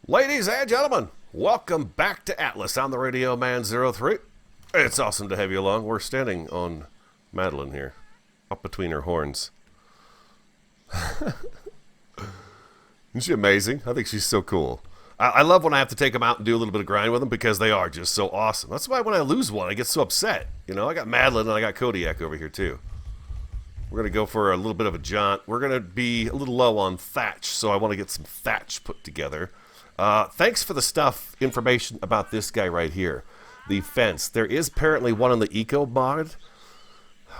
Ladies and gentlemen, welcome back to Atlas. I'm the Radio Man 03. It's awesome to have you along. We're standing on Madeline here, up between her horns. Isn't she amazing? I think she's so cool. I love when I have to take them out and do a little bit of grind with them because they are just so awesome. That's why when I lose one, I get so upset. You know, I got Madeline and I got Kodiak over here too. We're going to go for a little bit of a jaunt. We're going to be a little low on thatch, so I want to get some thatch put together. Thanks for the information about this guy right here, the fence. There is apparently one on the eco mod.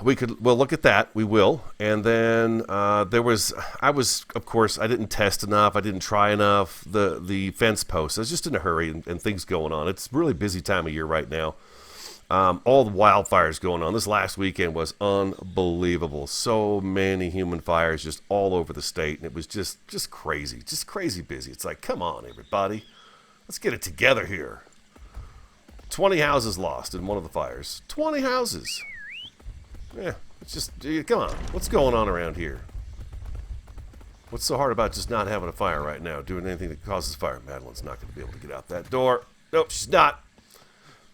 We'll look at that. We will. And then I didn't test enough. I didn't try enough. The fence post. I was just in a hurry and things going on. It's a really busy time of year right now. All the wildfires going on. This last weekend was unbelievable. So many human fires just all over the state, and it was just crazy. Just crazy busy. It's like, come on, everybody. Let's get it together here. 20 houses lost in one of the fires. 20 houses. Yeah, it's just, come on. What's going on around here? What's so hard about just not having a fire right now, doing anything that causes fire? Madeline's not going to be able to get out that door. Nope, she's not.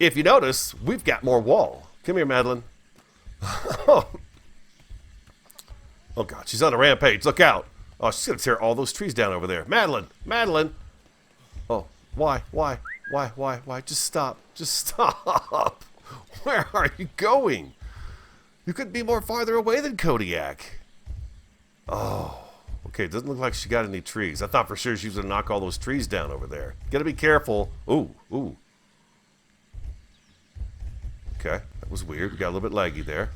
If you notice, we've got more wall. Come here, Madeline. Oh, God, she's on a rampage. Look out. Oh, she's going to tear all those trees down over there. Madeline, Madeline. Oh, why? Just stop. Just stop. Where are you going? You couldn't be more farther away than Kodiak. Oh, okay. It doesn't look like she got any trees. I thought for sure she was going to knock all those trees down over there. Got to be careful. Ooh. Okay, that was weird. We got a little bit laggy there.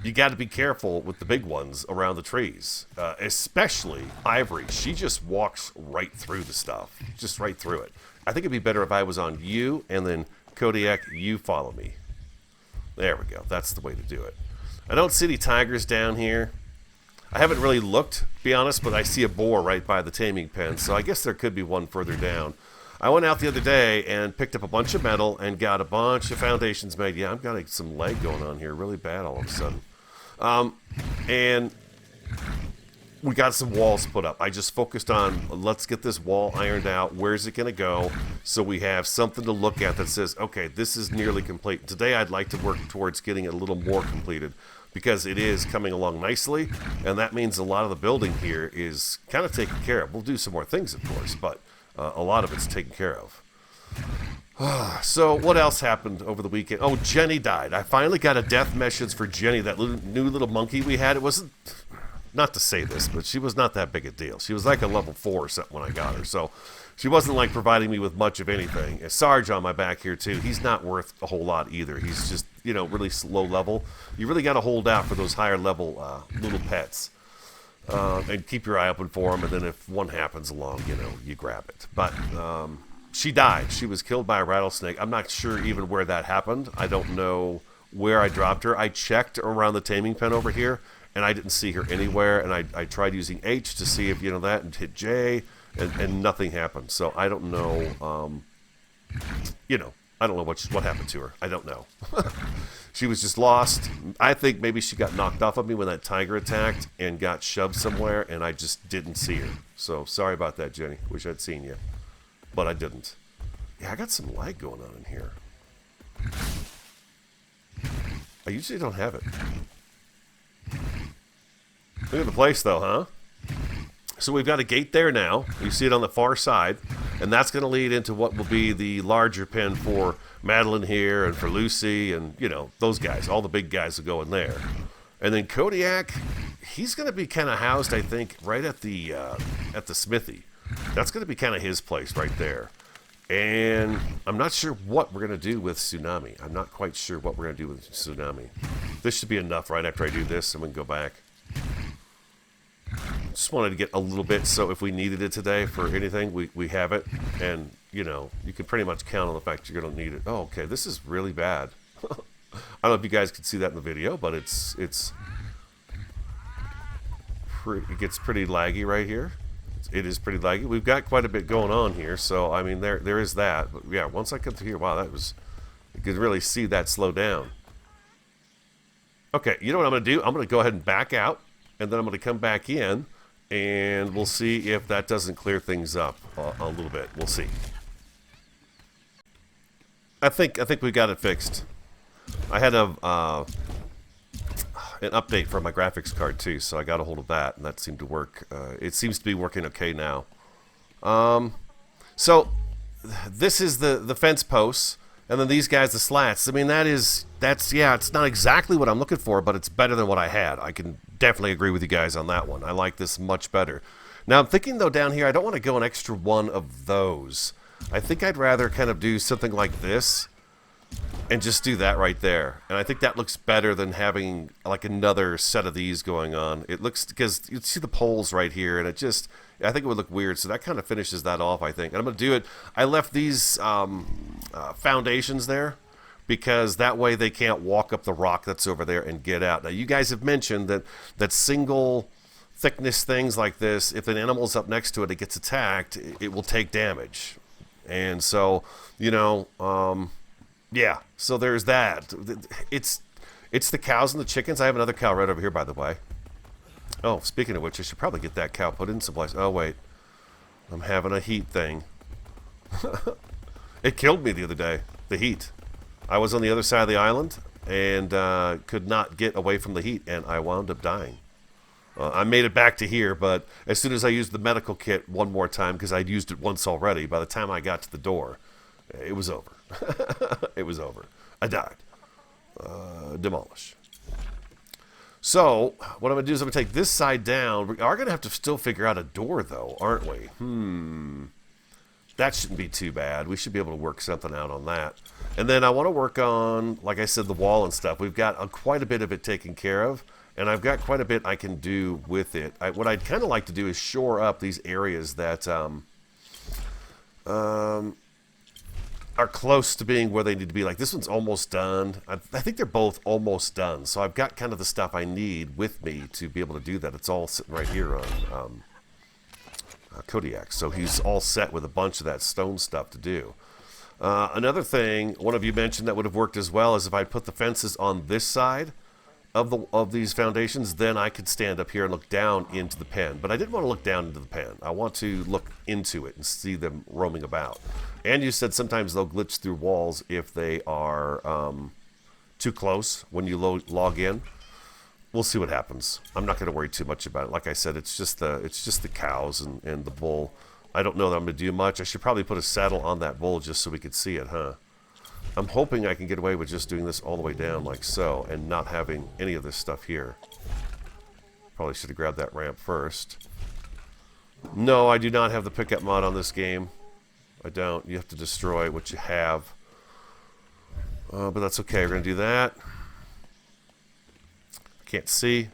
You got to be careful with the big ones around the trees, especially Ivory. She just walks right through the stuff, just right through it. I think it'd be better if I was on you, and then Kodiak, you follow me. There we go. That's the way to do it. I don't see any tigers down here. I haven't really looked, to be honest, but I see a boar right by the taming pen, so I guess there could be one further down. I went out the other day and picked up a bunch of metal and got a bunch of foundations made. Yeah, I've got some lag going on here really bad all of a sudden. And we got some walls put up. I just focused on, let's get this wall ironed out. Where's it going to go? So we have something to look at that says, okay, this is nearly complete. Today I'd like to work towards getting it a little more completed because it is coming along nicely. And that means a lot of the building here is kind of taken care of. We'll do some more things, of course, but a lot of it's taken care of. So what else happened over the weekend? Oh, Jenny died. I finally got a death message for Jenny, that new little monkey we had. It wasn't, not to say this, but she was not that big a deal. She was like a level 4 or something when I got her. So she wasn't like providing me with much of anything. And Sarge on my back here too. He's not worth a whole lot either. He's just, really low level. You really got to hold out for those higher level little pets. And keep your eye open for them, and then if one happens along, you grab it. But she died. She was killed by a rattlesnake. I'm not sure even where that happened. I don't know where I dropped her. I checked around the taming pen over here, and I didn't see her anywhere. And I tried using H to see if, that, and hit J, and nothing happened. So I don't know, I don't know what happened to her. I don't know. She was just lost. I think maybe she got knocked off of me when that tiger attacked and got shoved somewhere, and I just didn't see her. So sorry about that, Jenny. Wish I'd seen you, but I didn't. Yeah, I got some lag going on in here. I usually don't have it. Look at the place, though, huh? So we've got a gate there now. You see it on the far side, and that's going to lead into what will be the larger pen for Madeline here and for Lucy and, those guys. All the big guys will go in there. And then Kodiak, he's going to be kind of housed, I think, right at the smithy. That's going to be kind of his place right there. And I'm not sure what we're going to do with Tsunami. I'm not quite sure what we're going to do with Tsunami. This should be enough right after I do this, and we can go back. Just wanted to get a little bit, so if we needed it today for anything, we have it. And, you can pretty much count on the fact you're going to need it. Oh, okay, this is really bad. I don't know if you guys can see that in the video, but it gets pretty laggy right here. It is pretty laggy. We've got quite a bit going on here, so, I mean, there is that. But, yeah, once I come through here, wow, you could really see that slow down. Okay, you know what I'm going to do? I'm going to go ahead and back out, and then I'm going to come back in, And we'll see if that doesn't clear things up a little bit. We'll see. I think we got it fixed. I had an update for my graphics card too, so I got a hold of that, and that seemed to work. It seems to be working okay now. So this is the fence posts, and then these guys the slats. I mean, yeah, it's not exactly what I'm looking for, but it's better than what I had. I can definitely agree with you guys on that one. I like this much better. Now I'm thinking though down here I don't want to go an extra one of those. I think I'd rather kind of do something like this and just do that right there. And I think that looks better than having like another set of these going on. It looks, because you see the poles right here, and it just, I think it would look weird. So that kind of finishes that off, I think. And I'm going to do it. I left these foundations there because that way they can't walk up the rock that's over there and get out. Now you guys have mentioned that single thickness things like this, if an animal's up next to it, it gets attacked, it will take damage. And so, you know, yeah, so there's that. It's the cows and the chickens. I have another cow right over here, by the way. Oh, speaking of which, I should probably get that cow put in someplace. Oh, wait. I'm having a heat thing. It killed me the other day, the heat. I was on the other side of the island and could not get away from the heat, and I wound up dying. I made it back to here, but as soon as I used the medical kit one more time, because I'd used it once already, by the time I got to the door, it was over. It was over. I died. Demolish. So, what I'm going to do is I'm going to take this side down. We are going to have to still figure out a door, though, aren't we? That shouldn't be too bad. We should be able to work something out on that. And then I want to work on, like I said, the wall and stuff. We've got quite a bit of it taken care of. And I've got quite a bit I can do with it. What I'd kind of like to do is shore up these areas that are close to being where they need to be. Like this one's almost done. I think they're both almost done. So I've got kind of the stuff I need with me to be able to do that. It's all sitting right here on Kodiak. So he's all set with a bunch of that stone stuff to do. Another thing, one of you mentioned that would have worked as well is if I put the fences on this side of these foundations, then I could stand up here and look down into the pen. But I didn't want to look down into the pen. I want to look into it and see them roaming about. And you said sometimes they'll glitch through walls if they are too close when you log in. We'll see what happens. I'm not going to worry too much about it. Like I said, it's just the cows and the bull. I don't know that I'm going to do much. I should probably put a saddle on that bull just so we could see it, huh? I'm hoping I can get away with just doing this all the way down like so and not having any of this stuff here. Probably should have grabbed that ramp first. No, I do not have the pickup mod on this game. I don't. You have to destroy what you have. But that's okay. We're going to do that. I can't see.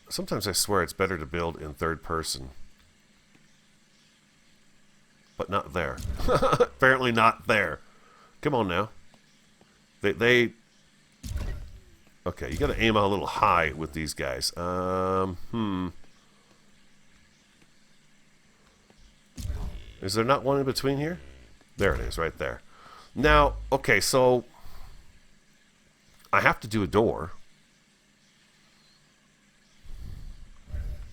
Sometimes I swear it's better to build in third person. But not there. Apparently not there. Come on now. They okay, you gotta aim a little high with these guys. Is there not one in between here? There it is, right there. Now, okay, so I have to do a door.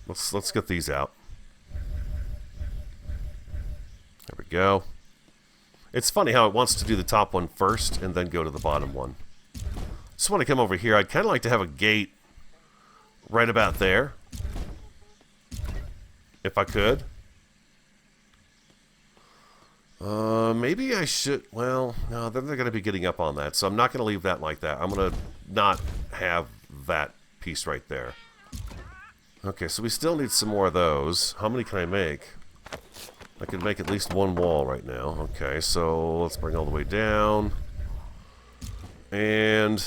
Let's get these out. There we go. It's funny how it wants to do the top one first and then go to the bottom one. Just want to come over here. I'd kind of like to have a gate right about there, if I could. Maybe I should. Well, no, then they're going to be getting up on that, so I'm not going to leave that like that. I'm going to not have that piece right there. Okay, so we still need some more of those. How many can I make? I can make at least one wall right now. Okay, so let's bring all the way down. And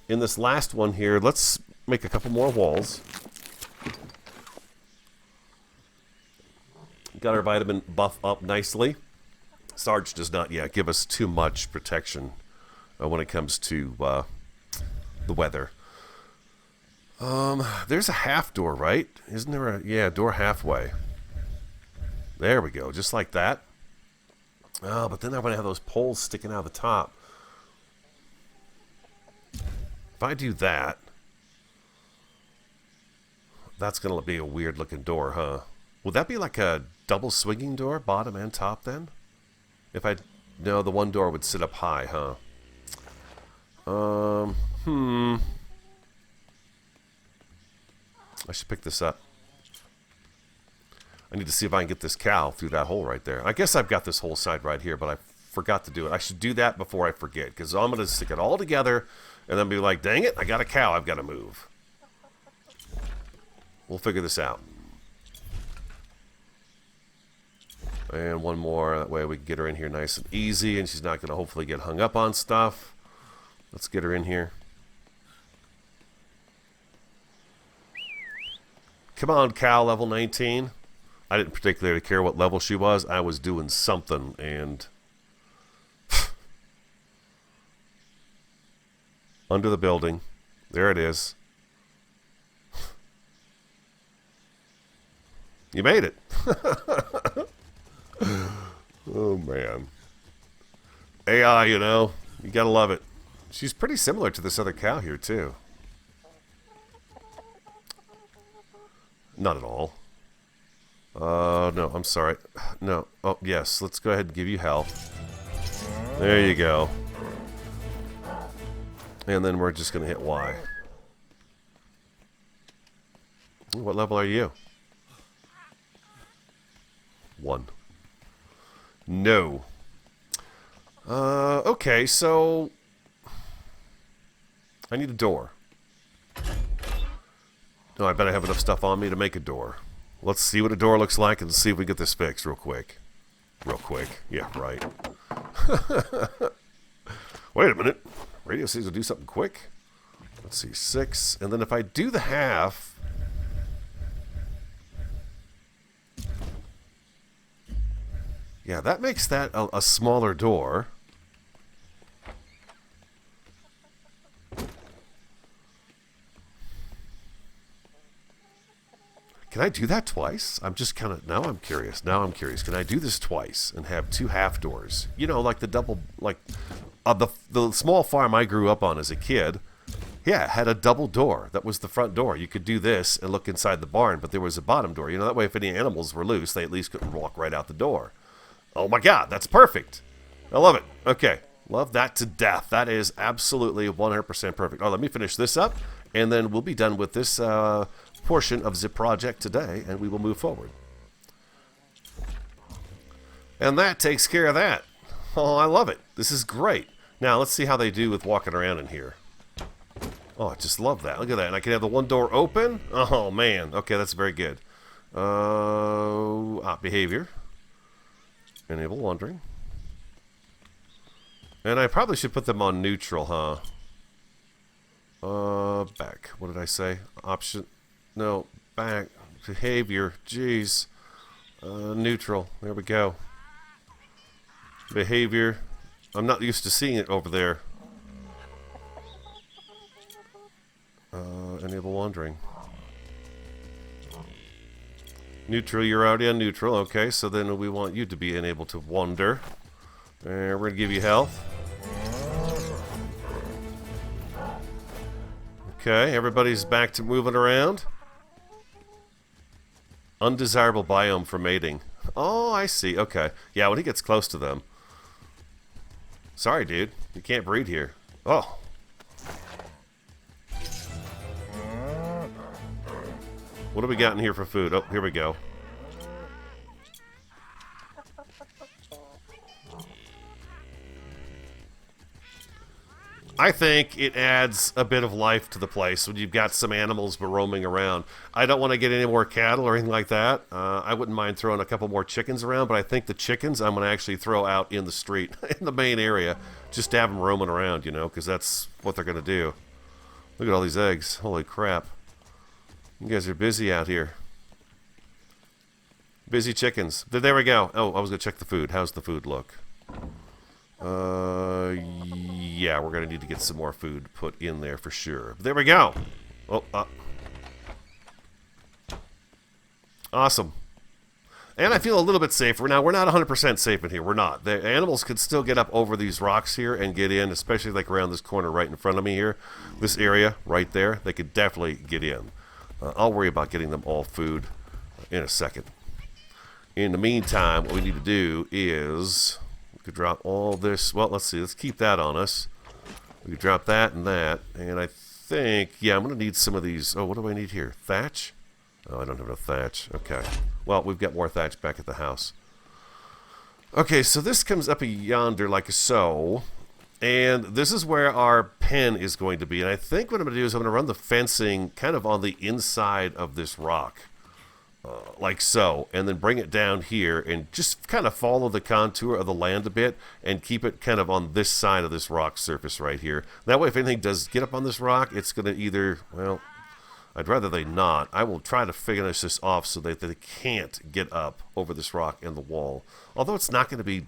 in this last one here, let's make a couple more walls. Got our vitamin buff up nicely. Sarge does not yet give us too much protection when it comes to the weather. There's a half door, right? Isn't there a... Yeah, door halfway. There we go, just like that. Oh, but then I'm going to have those poles sticking out of the top. If I do that, That's going to be a weird looking door, huh? Would that be like a double swinging door, bottom and top then? If I... No, the one door would sit up high, huh? I should pick this up. I need to see if I can get this cow through that hole right there. I guess I've got this whole side right here, but I forgot to do it. I should do that before I forget, because I'm going to stick it all together and then be like, dang it, I got a cow I've got to move. We'll figure this out. And one more, that way we can get her in here nice and easy, and she's not going to hopefully get hung up on stuff. Let's get her in here. Come on, cow, level 19. I didn't particularly care what level she was. I was doing something, and... under the building. There it is. You made it. Oh, man. AI, you know. You gotta love it. She's pretty similar to this other cow here, too. Not at all. No, I'm sorry. No. Oh, yes. Let's go ahead and give you health. There you go. And then we're just going to hit Y. What level are you? 1. No. Okay, so... I need a door. No, I bet I have enough stuff on me to make a door. Let's see what a door looks like and see if we get this fixed real quick. Real quick. Yeah, right. Wait a minute. Radio says to do something quick. Let's see, 6. And then if I do the half... Yeah, that makes that a smaller door. Can I do that twice? I'm just kind of... Now I'm curious. Now I'm curious. Can I do this twice and have 2 half doors? You know, like the double... Like... the small farm I grew up on as a kid, yeah, it had a double door. That was the front door. You could do this and look inside the barn, but there was a bottom door. You know, that way if any animals were loose, they at least couldn't walk right out the door. Oh my god, that's perfect. I love it. Okay, love that to death. That is absolutely 100% perfect. Oh, let me finish this up, and then we'll be done with this portion of the project today, and we will move forward. And that takes care of that. Oh, I love it. This is great. Now, let's see how they do with walking around in here. Oh, I just love that. Look at that. And I can have the one door open. Oh, man. Okay, that's very good. Behavior. Enable wandering. And I probably should put them on neutral, huh? Back. What did I say? Option. No, back. Behavior. Jeez. Neutral. There we go. Behavior. I'm not used to seeing it over there. Enable wandering. Neutral, you're already on neutral. Okay, so then we want you to be enabled to wander. And we're going to give you health. Okay, everybody's back to moving around. Undesirable biome for mating. Oh, I see. Okay. Yeah, when he gets close to them. Sorry, dude. You can't breed here. Oh. What have we got in here for food? Oh, here we go. I think it adds a bit of life to the place when you've got some animals roaming around. I don't want to get any more cattle or anything like that. I wouldn't mind throwing a couple more chickens around, but I think the chickens I'm going to actually throw out in the street, in the main area, just to have them roaming around, you know, because that's what they're going to do. Look at all these eggs. Holy crap. You guys are busy out here. Busy chickens. There we go. Oh, I was going to check the food. How's the food look? Yeah, we're going to need to get some more food put in there for sure. There we go. Oh, awesome. And I feel a little bit safer. Now, we're not 100% safe in here. We're not. The animals could still get up over these rocks here and get in, especially like around this corner right in front of me here. This area right there, they could definitely get in. I'll worry about getting them all food in a second. In the meantime, what we need to do is we could drop all this. Well, let's see. Let's keep that on us. We could drop that and that. And I think, yeah, I'm going to need some of these. Oh, what do I need here? Thatch? Oh, I don't have enough thatch. Okay. Well, we've got more thatch back at the house. Okay, so this comes up yonder like so. And this is where our pen is going to be. And I think what I'm going to do is I'm going to run the fencing kind of on the inside of this rock. Like so. And then bring it down here and just kind of follow the contour of the land a bit. And keep it kind of on this side of this rock surface right here. That way if anything does get up on this rock, it's going to either, well, I'd rather they not. I will try to finish this off so that they can't get up over this rock and the wall. Although it's not going to be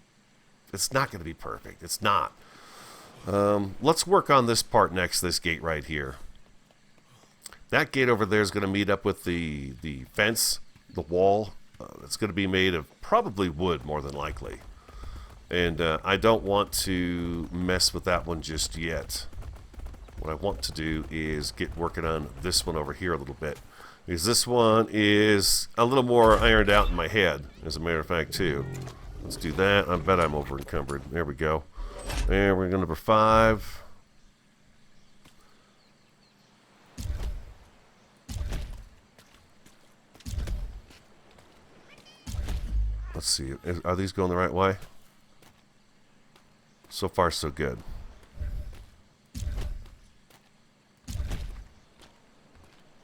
perfect. It's not. Let's work on this part next, this gate right here. That gate over there is going to meet up with the fence, the wall. It's going to be made of probably wood, more than likely. And I don't want to mess with that one just yet. What I want to do is get working on this one over here a little bit. Because this one is a little more ironed out in my head, as a matter of fact, too. Let's do that. I bet I'm over encumbered. There we go. And we're going to number 5. Let's see. Are these going the right way? So far, so good.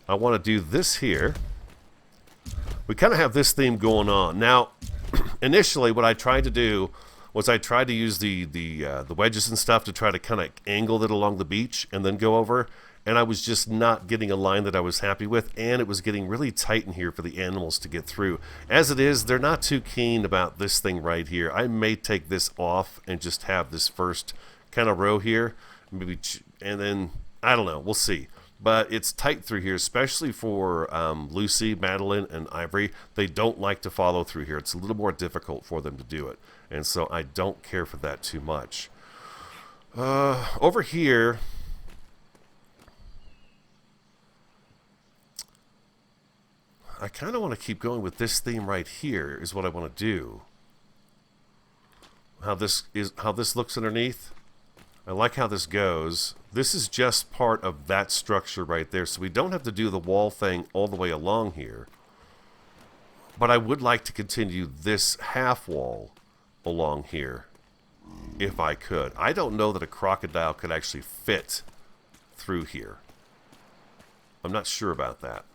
I want to do this here. We kind of have this theme going on. Now, initially, what I tried to do was I tried to use the wedges and stuff to try to kind of angle it along the beach and then go over. And I was just not getting a line that I was happy with. And it was getting really tight in here for the animals to get through. As it is, they're not too keen about this thing right here. I may take this off and just have this first kind of row here. Maybe, and then, I don't know. We'll see. But it's tight through here, especially for Lucy, Madeline, and Ivory. They don't like to follow through here. It's a little more difficult for them to do it. And so I don't care for that too much. Over here, I kind of want to keep going with this theme right here is what I want to do. How this looks underneath. I like how this goes. This is just part of that structure right there, so we don't have to do the wall thing all the way along here. But I would like to continue this half wall along here, if I could. I don't know that a crocodile could actually fit through here. I'm not sure about that.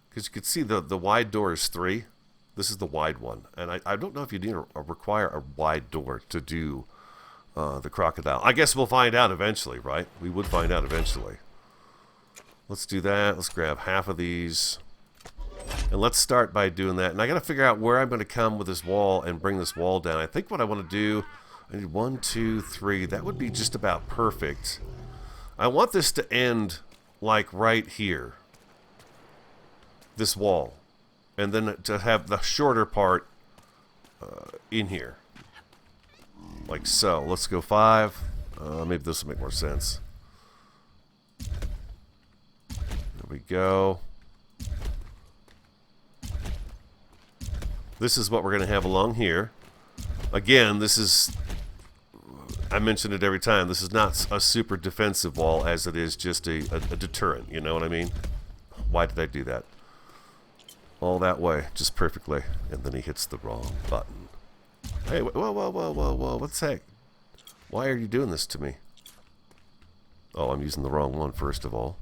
Because you can see the wide door is 3. This is the wide one. And I don't know if you need require a wide door to do the crocodile. I guess we'll find out eventually, right? We would find out eventually. Let's do that. Let's grab half of these. And let's start by doing that. And I got to figure out where I'm going to come with this wall and bring this wall down. I think what I want to do, I need 1, 2, 3. That would be just about perfect. I want this to end like right here. This wall. And then to have the shorter part in here. Like so. Let's go 5. Maybe this will make more sense. There we go. This is what we're going to have along here. Again, this is... I mention it every time. This is not a super defensive wall as it is just a deterrent. You know what I mean? Why did I do that? All that way, just perfectly. And then he hits the wrong button. Hey, whoa, whoa, whoa, whoa, whoa. What the heck? Why are you doing this to me? Oh, I'm using the wrong one, first of all.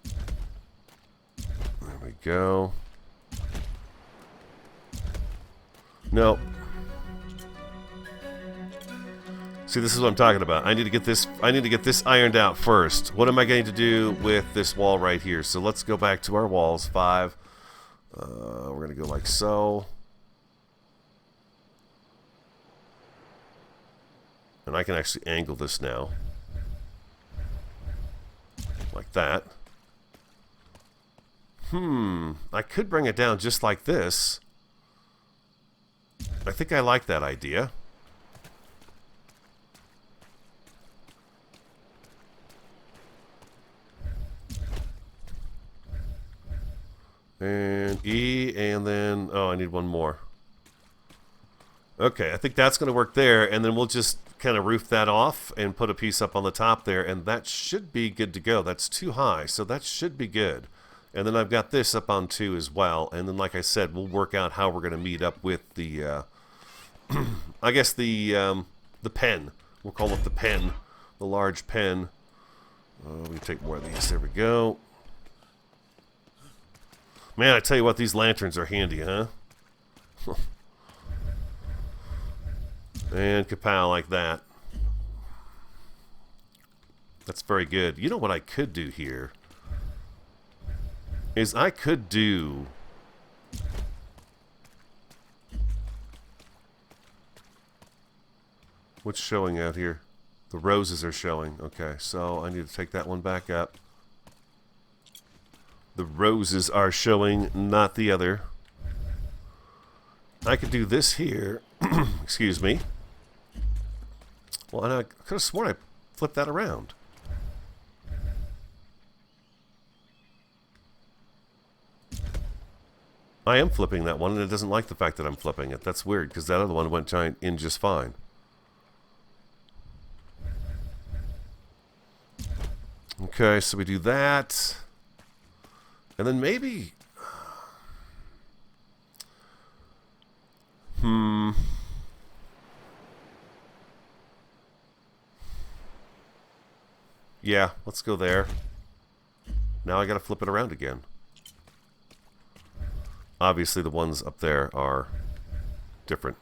There we go. No. See, this is what I'm talking about. I need to get this ironed out first. What am I going to do with this wall right here? So let's go back to our walls. 5. We're going to go like so. And I can actually angle this now. Like that. I could bring it down just like this. I think I like that idea. And E, and then... Oh, I need one more. Okay, I think that's going to work there, and then we'll just kind of roof that off and put a piece up on the top there, and that should be good to go. That's too high, so that should be good. And then I've got this up on 2 as well, and then like I said, we'll work out how we're going to meet up with the, I guess the pen. We'll call it the pen, the large pen. Let me take more of these. There we go. Man, I tell you what, these lanterns are handy, huh? And kapow, like that. That's very good. You know what I could do here? Is I could do... What's showing out here? The roses are showing. Okay, so I need to take that one back up. The roses are showing, not the other. I could do this here. Excuse me. Well, and I could have sworn I flipped that around. I am flipping that one, and it doesn't like the fact that I'm flipping it. That's weird, because that other one went in just fine. Okay, so we do that. And then maybe... Yeah, let's go there. Now I gotta flip it around again. Obviously the ones up there are different.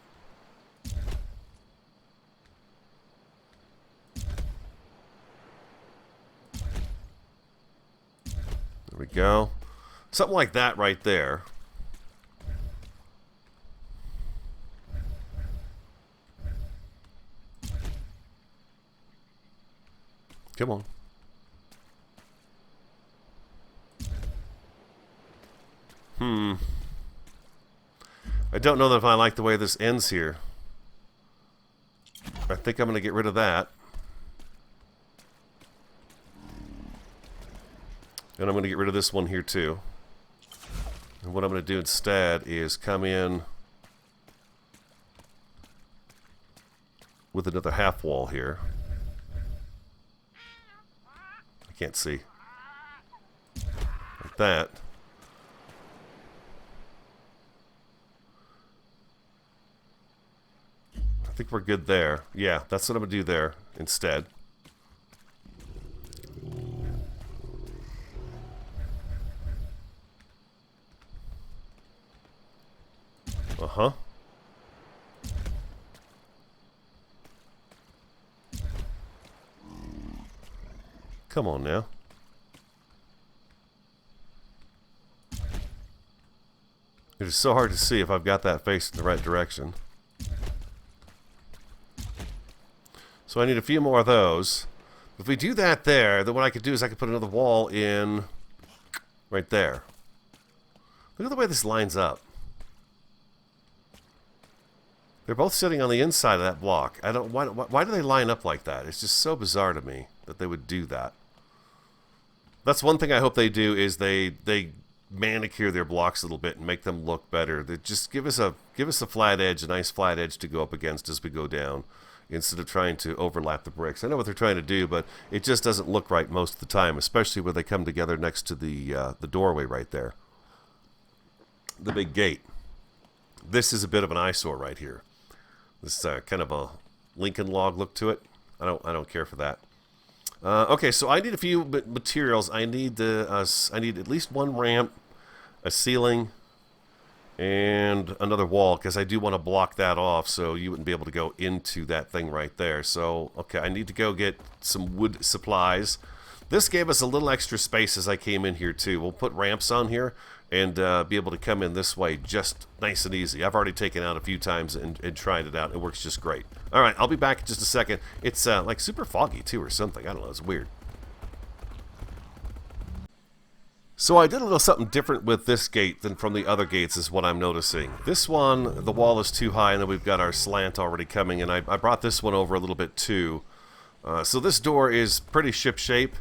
There we go. Something like that right there. Come on. I don't know that if I like the way this ends here. I think I'm going to get rid of that. And I'm going to get rid of this one here too. And what I'm going to do instead is come in with another half wall here. I can't see. Like that. I think we're good there. Yeah, that's what I'm going to do there instead. Uh-huh. Come on now. It is so hard to see if I've got that faced in the right direction. So I need a few more of those. If we do that there, then what I could do is I could put another wall in right there. Look at the way this lines up. They're both sitting on the inside of that block. I don't. Why do they line up like that? It's just so bizarre to me that they would do that. That's one thing I hope they do is they manicure their blocks a little bit and make them look better. They just give us a flat edge, a nice flat edge to go up against as we go down, instead of trying to overlap the bricks. I know what they're trying to do, but it just doesn't look right most of the time, especially when they come together next to the doorway right there, the big gate. This is a bit of an eyesore right here. This kind of a Lincoln log look to it. I don't care for that. Okay, so I need a few materials. I need at least one ramp, a ceiling, and another wall, because I do want to block that off so you wouldn't be able to go into that thing right there. So, okay, I need to go get some wood supplies. This gave us a little extra space as I came in here too. We'll put ramps on here and be able to come in this way just nice and easy. I've already taken out a few times and tried it out. It works just great. All right, I'll be back in just a second. It's like super foggy too or something. I don't know, it's weird. So I did a little something different with this gate than from the other gates is what I'm noticing. This one, the wall is too high, and then we've got our slant already coming, and I brought this one over a little bit too. So this door is pretty ship shape.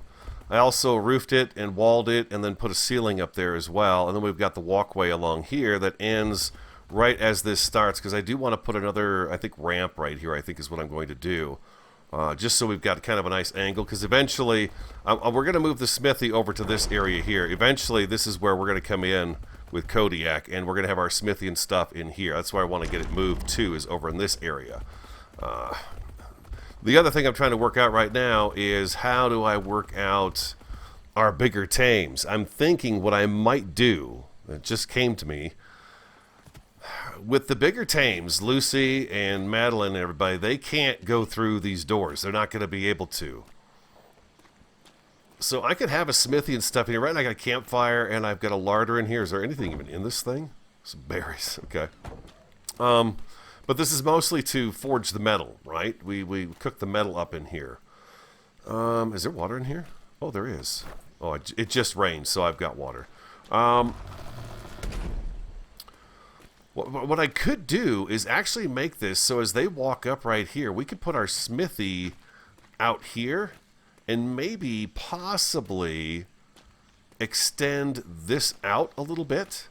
I also roofed it and walled it and then put a ceiling up there as well. And then we've got the walkway along here that ends right as this starts, because I do want to put another, I think, ramp right here, I think is what I'm going to do. Just so we've got kind of a nice angle, because eventually we're going to move the smithy over to this area here. Eventually, this is where we're going to come in with Kodiak, and we're going to have our smithy and stuff in here. That's where I want to get it moved to, is over in this area. The other thing I'm trying to work out right now is how do I work out our bigger tames. I'm thinking what I might do, it just came to me, with the bigger tames, Lucy and Madeline and everybody, they can't go through these doors. They're not going to be able to. So I could have a smithy and stuff in here. Right now I got a campfire and I've got a larder in here. Is there anything even in this thing? Some berries. Okay. But this is mostly to forge the metal, right? We cook the metal up in here. Is there water in here? Oh, there is. Oh, it just rained, so I've got water. What I could do is actually make this so as they walk up right here, we could put our smithy out here and maybe possibly extend this out a little bit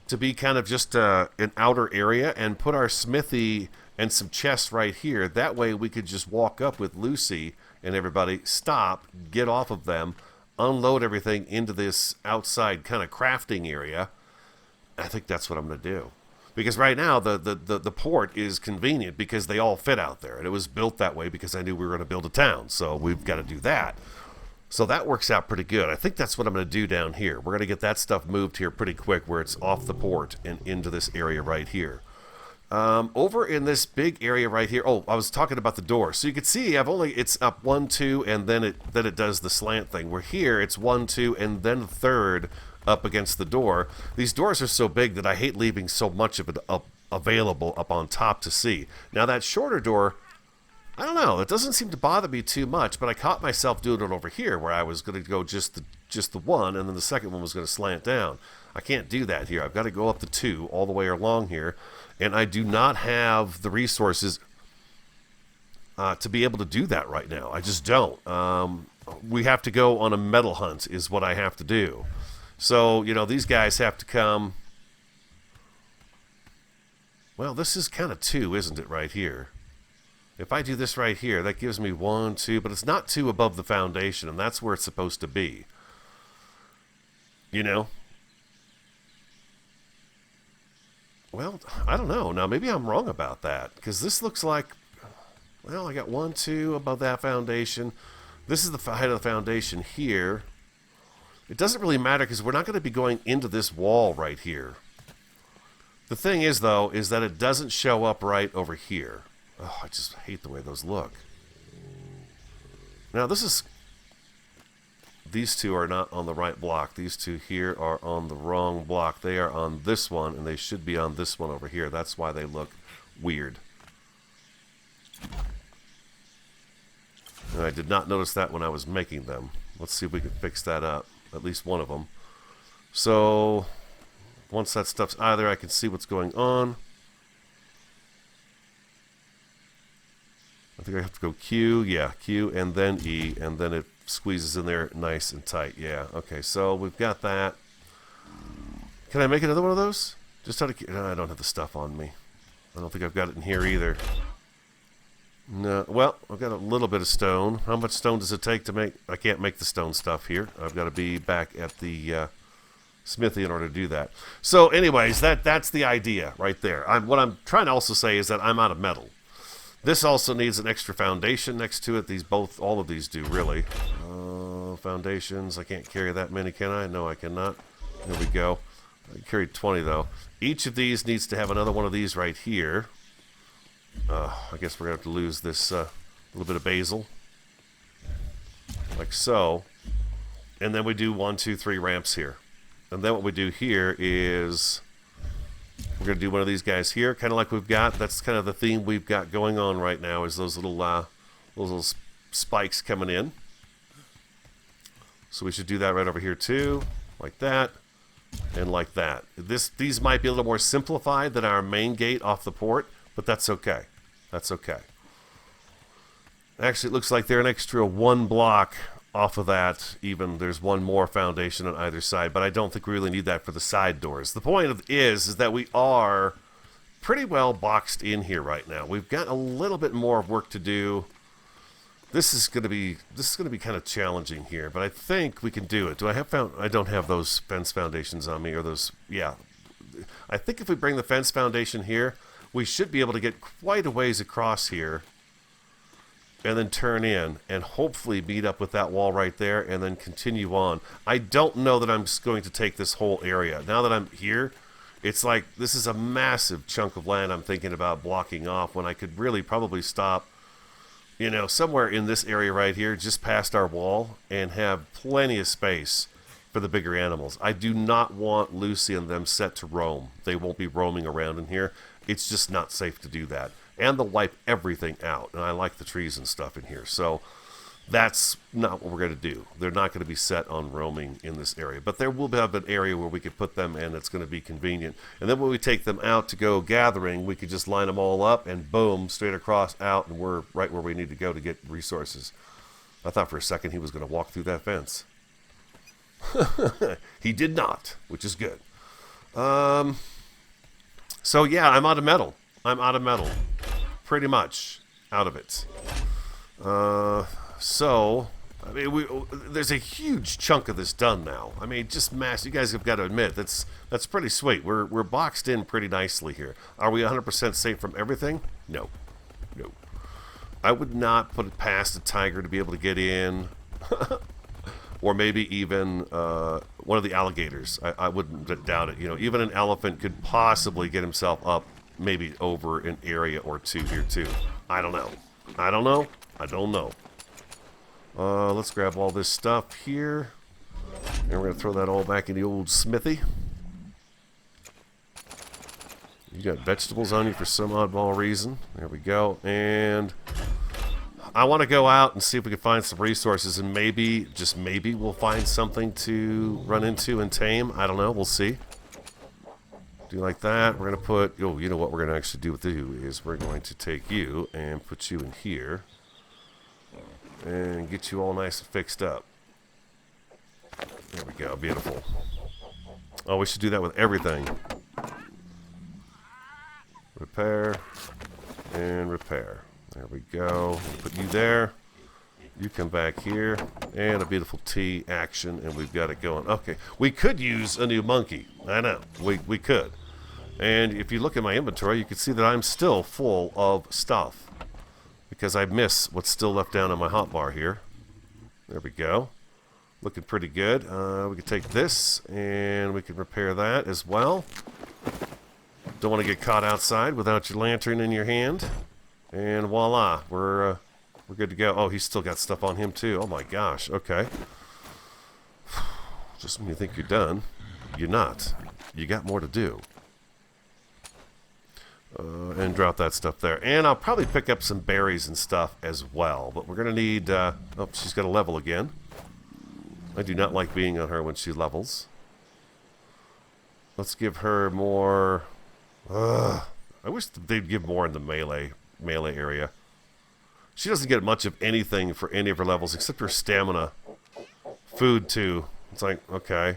to be kind of just an outer area and put our smithy and some chests right here. That way we could just walk up with Lucy and everybody, stop, get off of them, unload everything into this outside kind of crafting area. I think that's what I'm going to do. Because right now, the port is convenient because they all fit out there. And it was built that way because I knew we were going to build a town. So we've got to do that. So that works out pretty good. I think that's what I'm going to do down here. We're going to get that stuff moved here pretty quick where it's off the port and into this area right here. Over in this big area right here. Oh, I was talking about the door. So you can see it's up 1, 2, and then it does the slant thing. Where here it's 1, 2, and then the third up against the door. These doors are so big that I hate leaving so much of it available up on top to see. Now that shorter door, I don't know, it doesn't seem to bother me too much, but I caught myself doing it over here where I was going to go just the one, and then the second one was going to slant down. I can't do that here. I've got to go up the 2 all the way along here, and I do not have the resources to be able to do that right now. I just don't. We have to go on a metal hunt is what I have to do. So, you know, these guys have to come. Well, this is kind of 2, isn't it, right here? If I do this right here, that gives me 1, 2, but it's not 2 above the foundation, and that's where it's supposed to be. You know? Well, I don't know. Now, maybe I'm wrong about that, because this looks like, well, I got 1, 2 above that foundation. This is the height of the foundation here. It doesn't really matter because we're not going to be going into this wall right here. The thing is, though, is that it doesn't show up right over here. Oh, I just hate the way those look. Now, these 2 are not on the right block. These 2 here are on the wrong block. They are on this one, and they should be on this one over here. That's why they look weird. And I did not notice that when I was making them. Let's see if we can fix that up. At least one of them. So once that stuff's out of there, I can see what's going on. I think I have to go Q, yeah, Q, and then E, and then it squeezes in there nice and tight. Yeah, okay, so we've got that. Can I make another one of those? Just out of, no, I don't have the stuff on me. I don't think I've got it in here either. No, well, I've got a little bit of stone. How much stone does it take to make? I can't make the stone stuff here. I've got to be back at the smithy in order to do that. So, anyways, that's the idea right there. What I'm trying to also say is that I'm out of metal. This also needs an extra foundation next to it. All of these do really. Foundations. I can't carry that many, can I? No, I cannot. There we go. I carried 20 though. Each of these needs to have another one of these right here. I guess we're going to have to lose this little bit of basil. Like so. And then we do 1, 2, 3 ramps here. And then what we do here is we're going to do one of these guys here, kind of like we've got. That's kind of the theme we've got going on right now is those little spikes coming in. So we should do that right over here too, like that. And like that. These might be a little more simplified than our main gate off the port. But that's okay. That's okay. Actually, it looks like they're an extra 1 block off of that, even there's one more foundation on either side, but I don't think we really need that for the side doors. The point is that we are pretty well boxed in here right now. We've got a little bit more work to do. This is going to be kind of challenging here, but I think we can do it. I don't have those fence foundations on me, or those. Yeah, I think if we bring the fence foundation here, we should be able to get quite a ways across here, and then turn in, and hopefully meet up with that wall right there, and then continue on. I don't know that I'm just going to take this whole area. Now that I'm here, it's like this is a massive chunk of land I'm thinking about blocking off, when I could really probably stop, you know, somewhere in this area right here, just past our wall, and have plenty of space for the bigger animals. I do not want Lucy and them set to roam. They won't be roaming around in here. It's just not safe to do that. And they'll wipe everything out. And I like the trees and stuff in here. So that's not what we're going to do. They're not going to be set on roaming in this area. But there will have an area where we could put them, and it's going to be convenient. And then when we take them out to go gathering, we could just line them all up, and boom, straight across, out, and we're right where we need to go to get resources. I thought for a second he was going to walk through that fence. He did not, which is good. So yeah, I'm out of metal. Pretty much out of it. So, I mean, there's a huge chunk of this done now. I mean, just mass. You guys have got to admit that's pretty sweet. We're boxed in pretty nicely here. Are we 100% safe from everything? No. I would not put it past a tiger to be able to get in, or maybe even one of the alligators. I wouldn't doubt it. You know, even an elephant could possibly get himself up, maybe over an area or two here too. I don't know. Let's grab all this stuff here, and we're going to throw that all back in the old smithy. You got vegetables on you for some oddball reason. There we go. And I want to go out and see if we can find some resources, and maybe, just maybe, we'll find something to run into and tame. I don't know. We'll see. Do like that. We're going to put, oh, you know what we're going to actually do with you is we're going to take you and put you in here and get you all nice and fixed up. There we go. Beautiful. Oh, we should do that with everything. Repair and repair. There we go. Put you there. You come back here. And a beautiful T action, and we've got it going. Okay. We could use a new monkey. I know. We could. And if you look at my inventory, you can see that I'm still full of stuff, because I miss what's still left down on my hotbar here. There we go. Looking pretty good. We can take this, and we can repair that as well. Don't want to get caught outside without your lantern in your hand. And voila, we're good to go. Oh, he's still got stuff on him too. Oh my gosh. Okay. Just when you think you're done, you're not. You got more to do. And drop that stuff there. And I'll probably pick up some berries and stuff as well. But we're going to need... oh, she's got a level again. I do not like being on her when she levels. Let's give her more... I wish they'd give more in the melee area. She doesn't get much of anything for any of her levels except her stamina. Food, too. It's like, okay.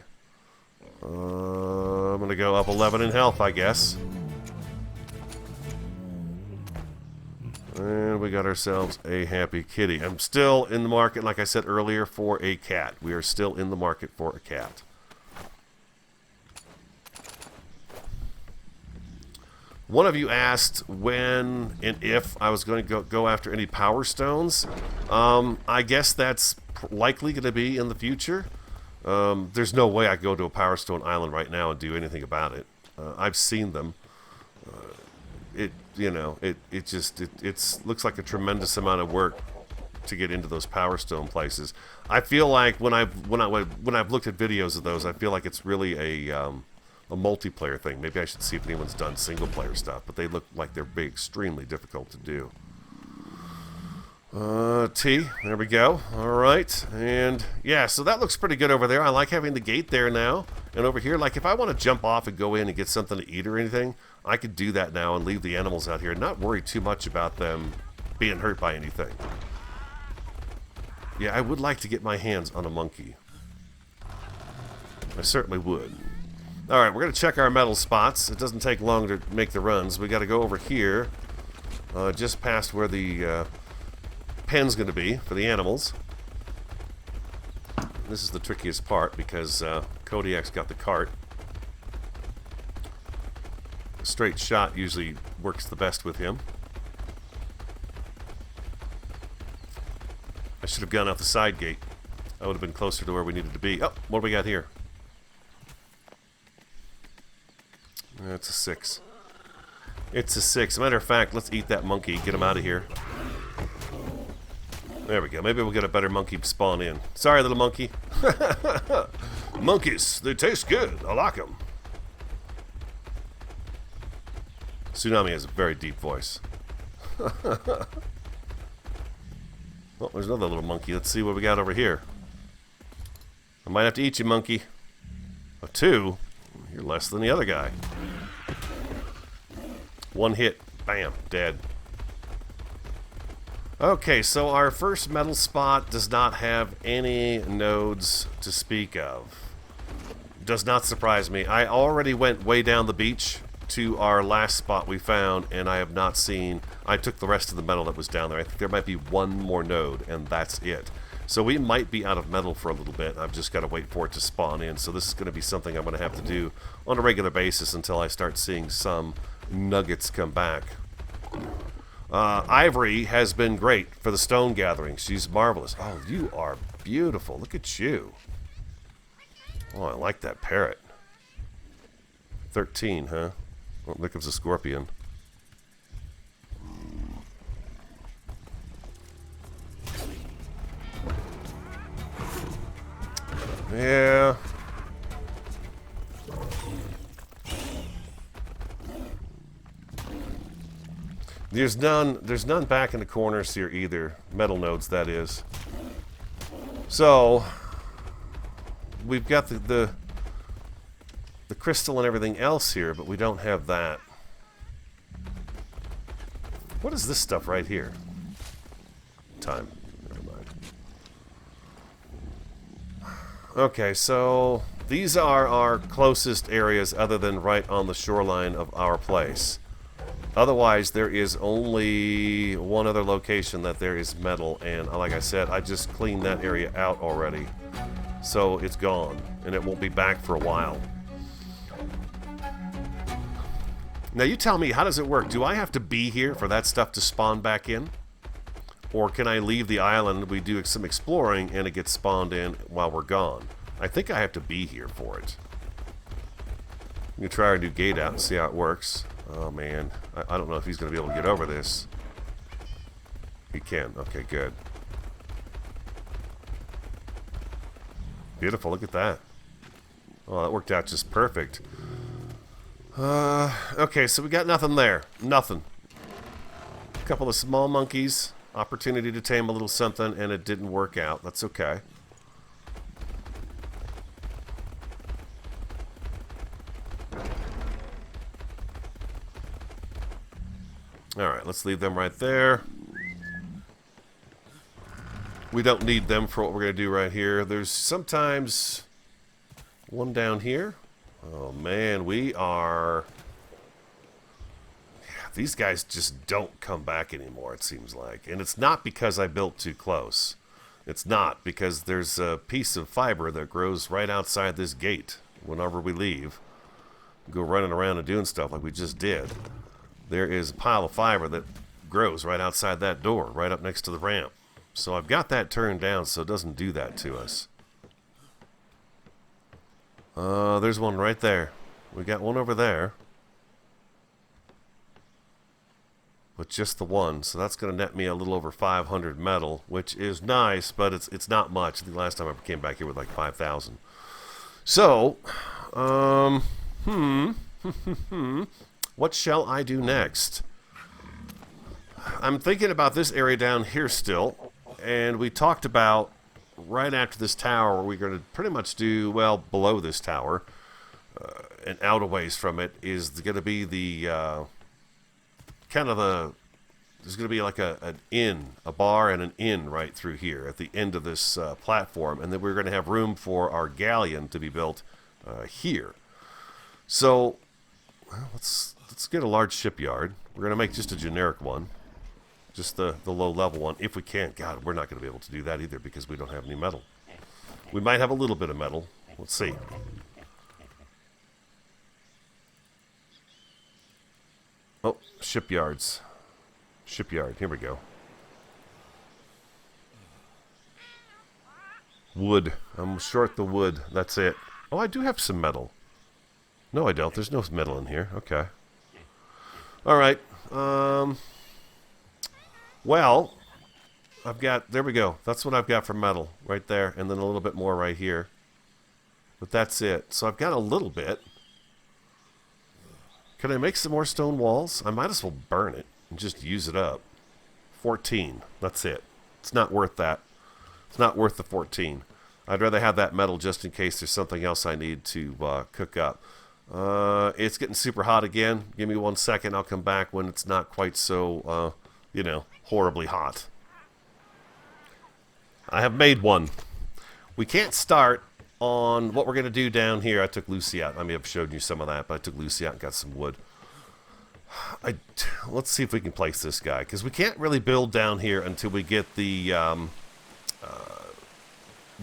I'm going to go up 11 in health, I guess. And we got ourselves a happy kitty. I'm still in the market, like I said earlier, for a cat. We are still in the market for a cat. One of you asked when and if I was going to go after any power stones. I guess that's likely going to be in the future. There's no way I could go to a power stone island right now and do anything about it. I've seen them. It looks like a tremendous amount of work to get into those power stone places. I feel like when I've looked at videos of those, I feel like it's really a multiplayer thing. Maybe I should see if anyone's done single player stuff, but they look like they're extremely difficult to do. T, there we go. All right, and yeah, so that looks pretty good over there. I like having the gate there now, and over here, like if I want to jump off and go in and get something to eat or anything, I could do that now and leave the animals out here and not worry too much about them being hurt by anything. Yeah, I would like to get my hands on a monkey. I certainly would. Alright, we're going to check our metal spots. It doesn't take long to make the runs. We got to go over here, just past where the pen's going to be for the animals. This is the trickiest part because Kodiak's got the cart. A straight shot usually works the best with him. I should have gone out the side gate. I would have been closer to where we needed to be. Oh, what do we got here? It's a 6. It's a 6. As a matter of fact, let's eat that monkey. Get him out of here. There we go. Maybe we'll get a better monkey spawn in. Sorry, little monkey. Monkeys, they taste good. I like them. Tsunami has a very deep voice. Well, there's another little monkey. Let's see what we got over here. I might have to eat you, monkey. A 2? You're less than the other guy. 1 hit. Bam. Dead. Okay, so our first metal spot does not have any nodes to speak of. Does not surprise me. I already went way down the beach to our last spot we found, and I have not seen... I took the rest of the metal that was down there. I think there might be one more node, and that's it. So we might be out of metal for a little bit. I've just got to wait for it to spawn in. So this is going to be something I'm going to have to do on a regular basis until I start seeing some nuggets come back. Ivory has been great for the stone gathering. She's marvelous. Oh, you are beautiful. Look at you. Oh, I like that parrot. 13, huh? Oh, there comes a scorpion. Yeah. There's none back in the corners here either. Metal nodes, that is. So we've got the crystal and everything else here, but we don't have that. What is this stuff right here? Time. Never mind. Okay, so these are our closest areas other than right on the shoreline of our place. Otherwise, there is only one other location that there is metal, and like I said, I just cleaned that area out already. So it's gone, and it won't be back for a while. Now you tell me, how does it work? Do I have to be here for that stuff to spawn back in? Or can I leave the island, we do some exploring, and it gets spawned in while we're gone? I think I have to be here for it. I'm going to try our new gate out and see how it works. Oh man, I don't know if he's going to be able to get over this. He can. Okay, good. Beautiful, look at that. Oh, that worked out just perfect. Okay, so we got nothing there. Nothing. A couple of small monkeys. Opportunity to tame a little something, and it didn't work out. That's okay. Alright, let's leave them right there. We don't need them for what we're going to do right here. There's sometimes one down here. Oh man, we are... These guys just don't come back anymore, it seems like. And it's not because I built too close. It's not, because there's a piece of fiber that grows right outside this gate whenever we leave. Go running around and doing stuff like we just did. There is a pile of fiber that grows right outside that door, right up next to the ramp. So I've got that turned down so it doesn't do that to us. There's one right there. We got one over there. With just the one, so that's going to net me a little over 500 metal, which is nice, but it's not much. The last time I came back here with like 5,000. So, what shall I do next? I'm thinking about this area down here still, and we talked about right after this tower, we're going to pretty much do, well, below this tower, and out a ways from it, is going to be the, kind of the there's going to be like a bar and an inn right through here at the end of this platform, and then we're going to have room for our galleon to be built here. So let's get a large shipyard. We're going to make just a generic one, just the low level one if we can. God, we're not going to be able to do that either because we don't have any metal. We might have a little bit of metal. Let's see. Oh, shipyards. Shipyard. Here we go. Wood. I'm short the wood. That's it. Oh, I do have some metal. No, I don't. There's no metal in here. Okay. All right. Well, I've got... There we go. That's what I've got for metal right there. And then a little bit more right here. But that's it. So I've got a little bit. Can I make some more stone walls? I might as well burn it and just use it up. 14. That's it. It's not worth that. It's not worth the 14. I'd rather have that metal just in case there's something else I need to cook up. It's getting super hot again. Give me 1 second. I'll come back when it's not quite so, you know, horribly hot. I have made one. We can't start on what we're going to do down here. I took Lucy out. I may have showed you some of that, but I took Lucy out and got some wood. Let's see if we can place this guy, because we can't really build down here until we get the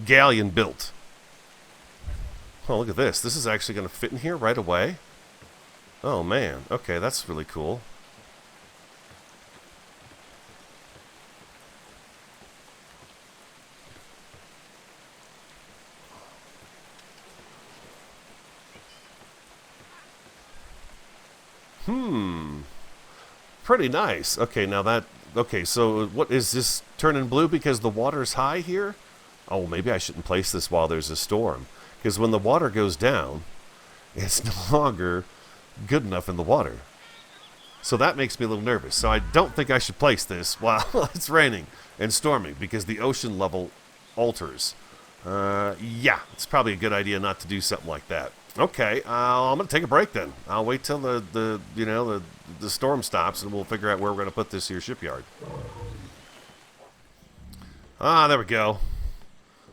galleon built. Oh, look at this. This is actually going to fit in here right away. Oh, man. Okay, that's really cool. Pretty nice. Okay, now that... Okay, so what is this turning blue because the water's high here? Oh, maybe I shouldn't place this while there's a storm. Because when the water goes down, it's no longer good enough in the water. So that makes me a little nervous. So I don't think I should place this while it's raining and storming because the ocean level alters. Yeah, it's probably a good idea not to do something like that. Okay, I'm going to take a break then. I'll wait till the storm stops and we'll figure out where we're going to put this here shipyard. Ah, there we go.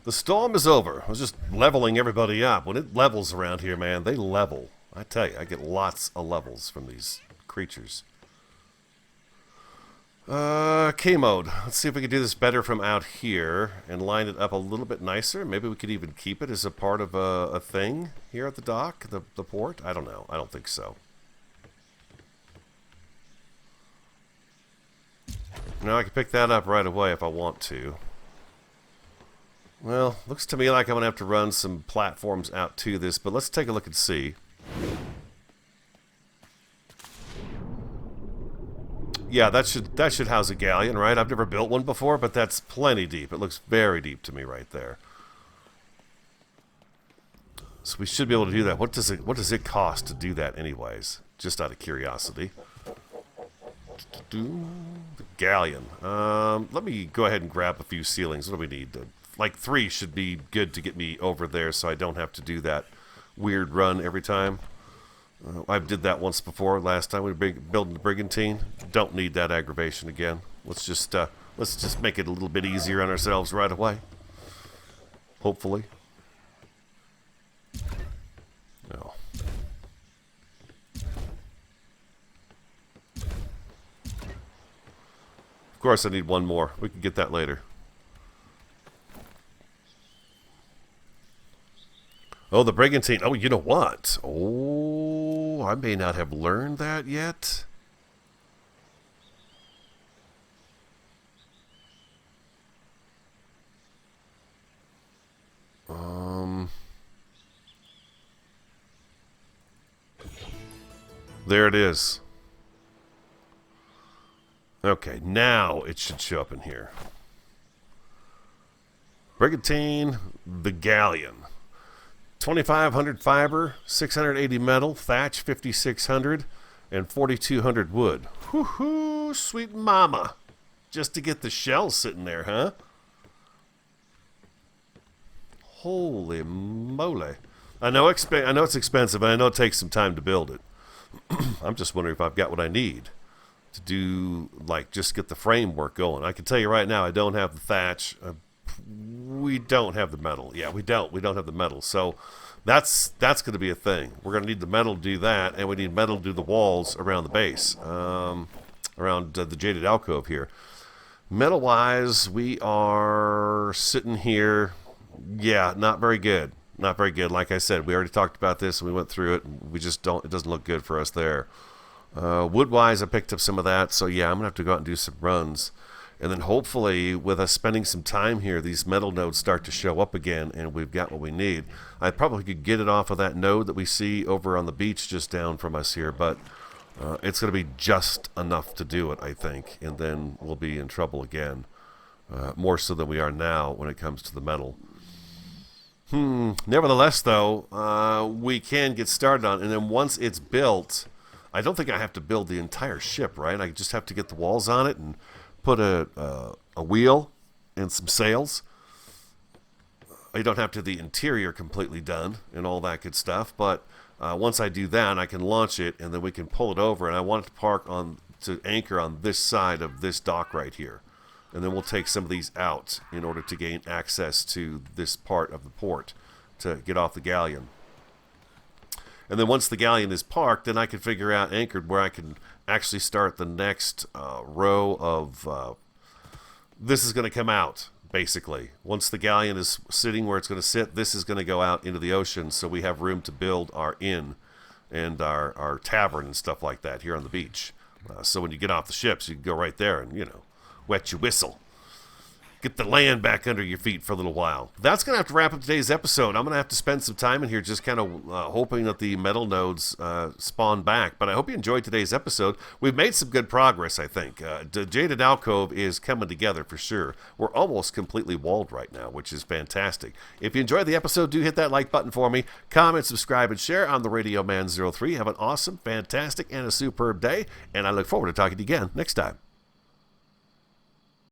The storm is over. I was just leveling everybody up. When it levels around here, man, they level. I tell you, I get lots of levels from these creatures. K mode. Let's see if we can do this better from out here and line it up a little bit nicer. Maybe we could even keep it as a part of a thing here at the dock, the port. I don't know. I don't think so. Now I can pick that up right away if I want to. Well, looks to me like I'm going to have to run some platforms out to this, but let's take a look and see. Yeah, that should house a galleon, right? I've never built one before, but that's plenty deep. It looks very deep to me right there. So we should be able to do that. What does it cost to do that anyways? Just out of curiosity. The galleon. Let me go ahead and grab a few ceilings. What do we need? Like 3 should be good to get me over there so I don't have to do that weird run every time. I did that once before. Last time we were building the brigantine. Don't need that aggravation again. Let's just make it a little bit easier on ourselves right away. Hopefully. No. Of course, I need one more. We can get that later. Oh, the brigantine. Oh, you know what? Oh, I may not have learned that yet. There it is. Okay, now it should show up in here. Brigantine, the galleon. 2,500 fiber, 680 metal, thatch 5,600, and 4,200 wood. Whoo-hoo, sweet mama. Just to get the shell sitting there, huh? Holy moly. I know it's expensive, and I know it takes some time to build it. I'm just wondering if I've got what I need. to do, like, just get the framework going. I can tell you right now, I don't have the thatch. We don't have the metal. Yeah, we don't have the metal. So that's going to be a thing. We're going to need the metal to do that, and we need metal to do the walls around the base, around the Jaded Alcove here. Metal-wise, we are sitting here, yeah, not very good. Not very good. Like I said, we already talked about this, and we went through it, and we just don't, it doesn't look good for us there. Wood-wise, I picked up some of that, so yeah, I'm going to have to go out and do some runs. And then hopefully, with us spending some time here, these metal nodes start to show up again, and we've got what we need. I probably could get it off of that node that we see over on the beach just down from us here, but it's going to be just enough to do it, I think, and then we'll be in trouble again, more so than we are now when it comes to the metal. Nevertheless, though, we can get started on it, and then once it's built, I don't think I have to build the entire ship, right? I just have to get the walls on it and put a wheel and some sails. I don't have to have the interior completely done and all that good stuff, but once I do that, I can launch it, and then we can pull it over, and I want it to anchor on this side of this dock right here. And then we'll take some of these out in order to gain access to this part of the port to get off the galleon. And then once the galleon is parked, then I can figure out anchored where I can actually start the next row of... this is going to come out, basically. Once the galleon is sitting where it's going to sit, this is going to go out into the ocean, so we have room to build our inn and our tavern and stuff like that here on the beach. So when you get off the ships, you can go right there and, wet your whistle. Get the land back under your feet for a little while. That's going to have to wrap up today's episode. I'm going to have to spend some time in here just kind of hoping that the metal nodes spawn back. But I hope you enjoyed today's episode. We've made some good progress, I think. The Jaded Alcove is coming together for sure. We're almost completely walled right now, which is fantastic. If you enjoyed the episode, do hit that like button for me. Comment, subscribe, and share. I'm the Radio Man 03. Have an awesome, fantastic, and a superb day. And I look forward to talking to you again next time.